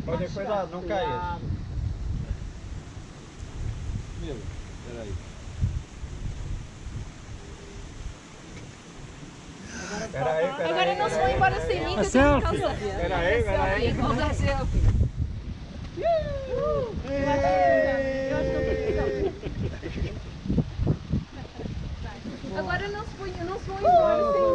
Pode cuidado, não caia. Meu, peraí. Peraí. Agora não se foi embora sem mim, que eu tenho que selfie. Peraí. vamos dar selfie. Agora não se foi embora sem mim.